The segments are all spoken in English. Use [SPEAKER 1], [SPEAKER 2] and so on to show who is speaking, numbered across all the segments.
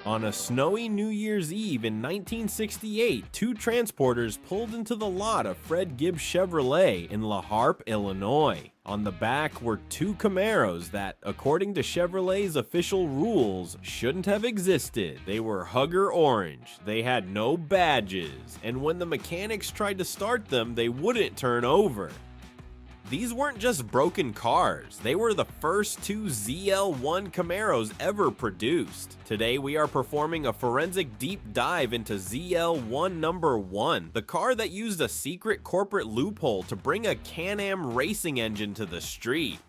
[SPEAKER 1] On a snowy New Year's Eve in 1968, two transporters pulled into the lot of Fred Gibb Chevrolet in Laharp, Illinois. On the back were two Camaros that, according to Chevrolet's official rules, shouldn't have existed. They were hugger orange, they had no badges, and when the mechanics tried to start them, they wouldn't turn over. These weren't just broken cars, they were the first two ZL1 Camaros ever produced. Today we are performing a forensic deep dive into ZL1 number 1, the car that used a secret corporate loophole to bring a Can-Am racing engine to the street.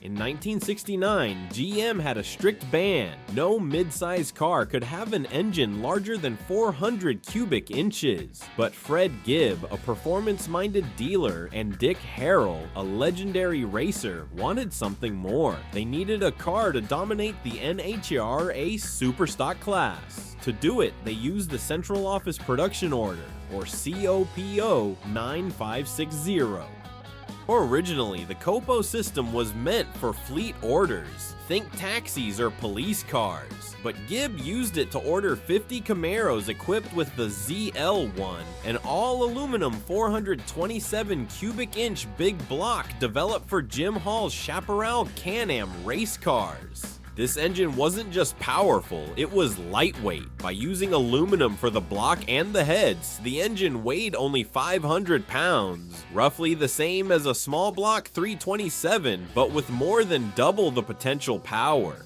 [SPEAKER 1] In 1969, GM had a strict ban. No mid-size car could have an engine larger than 400 cubic inches. But Fred Gibb, a performance-minded dealer, and Dick Harrell, a legendary racer, wanted something more. They needed a car to dominate the NHRA Superstock class. To do it, they used the Central Office Production Order, or COPO 9560. Originally, the COPO system was meant for fleet orders. Think taxis or police cars. But Gibb used it to order 50 Camaros equipped with the ZL1, an all-aluminum 427 cubic inch big block developed for Jim Hall's Chaparral Can-Am race cars. This engine wasn't just powerful, it was lightweight. By using aluminum for the block and the heads, the engine weighed only 500 pounds, roughly the same as a small block 327, but with more than double the potential power.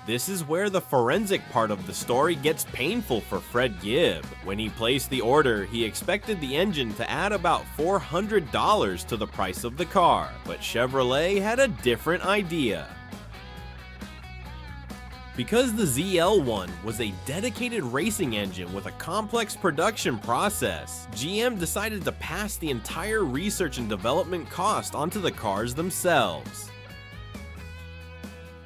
[SPEAKER 1] This is where the forensic part of the story gets painful for Fred Gibb. When he placed the order, he expected the engine to add about $400 to the price of the car, but Chevrolet had a different idea. Because the ZL1 was a dedicated racing engine with a complex production process, GM decided to pass the entire research and development cost onto the cars themselves.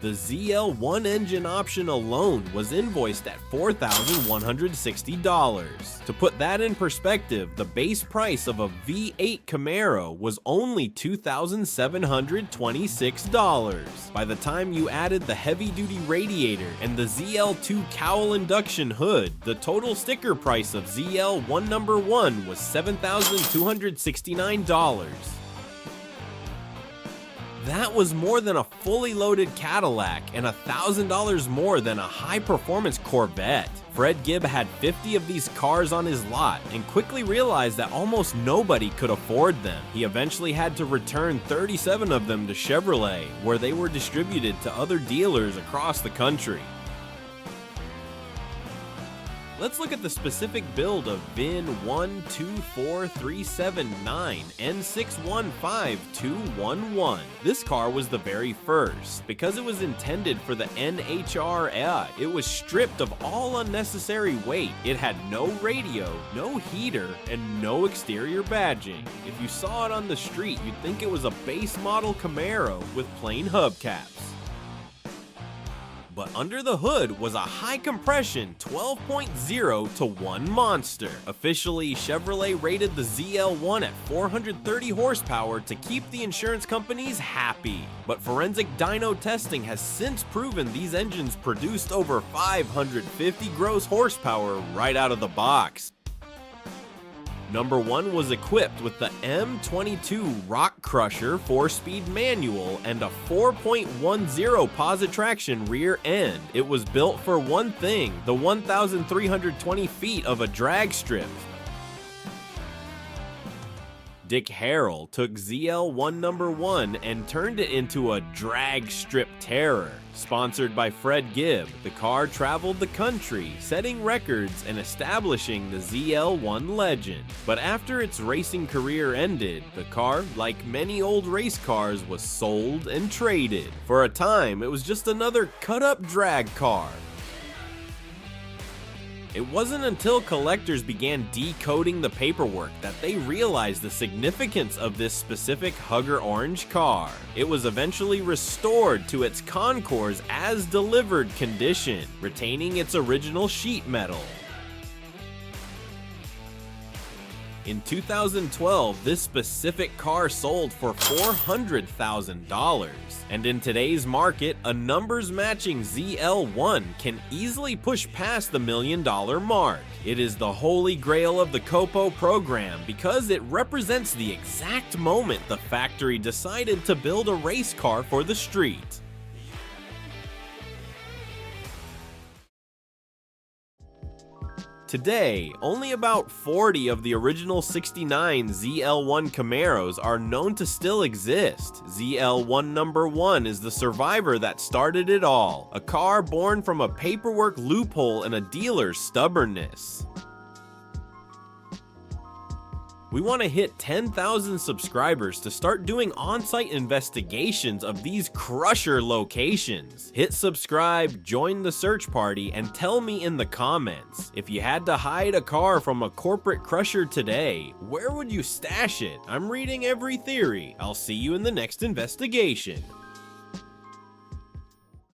[SPEAKER 1] The ZL1 engine option alone was invoiced at $4,160. To put that in perspective, the base price of a V8 Camaro was only $2,726. By the time you added the heavy-duty radiator and the ZL2 cowl induction hood, the total sticker price of ZL1 number 1 was $7,269. That was more than a fully loaded Cadillac and $1,000 more than a high-performance Corvette. Fred Gibb had 50 of these cars on his lot and quickly realized that almost nobody could afford them. He eventually had to return 37 of them to Chevrolet, where they were distributed to other dealers across the country. Let's look at the specific build of VIN 124379N615211. This car was the very first. Because it was intended for the NHRA, it was stripped of all unnecessary weight. It had no radio, no heater, and no exterior badging. If you saw it on the street, you'd think it was a base model Camaro with plain hubcaps. But under the hood was a high compression 12.0 to 1 monster. Officially, Chevrolet rated the ZL1 at 430 horsepower to keep the insurance companies happy. But forensic dyno testing has since proven these engines produced over 550 gross horsepower right out of the box. Number 1 was equipped with the M22 Rock Crusher 4-speed manual and a 4.10 posi-traction rear end. It was built for one thing, the 1,320 feet of a drag strip. Dick Harrell took ZL1 number 1 and turned it into a drag strip terror. Sponsored by Fred Gibb, the car traveled the country, setting records and establishing the ZL1 legend. But after its racing career ended, the car, like many old race cars, was sold and traded. For a time, it was just another cut-up drag car. It wasn't until collectors began decoding the paperwork that they realized the significance of this specific Hugger Orange car. It was eventually restored to its concours as delivered condition, retaining its original sheet metal. In 2012, this specific car sold for $400,000. And in today's market, a numbers-matching ZL1 can easily push past the $1 million mark. It is the holy grail of the Copo program because it represents the exact moment the factory decided to build a race car for the street. Today, only about 40 of the original 69 ZL1 Camaros are known to still exist. ZL1 number 1 is the survivor that started it all, a car born from a paperwork loophole and a dealer's stubbornness. We want to hit 10,000 subscribers to start doing on-site investigations of these crusher locations. Hit subscribe, join the search party, and tell me in the comments, if you had to hide a car from a corporate crusher today, where would you stash it? I'm reading every theory. I'll see you in the next investigation.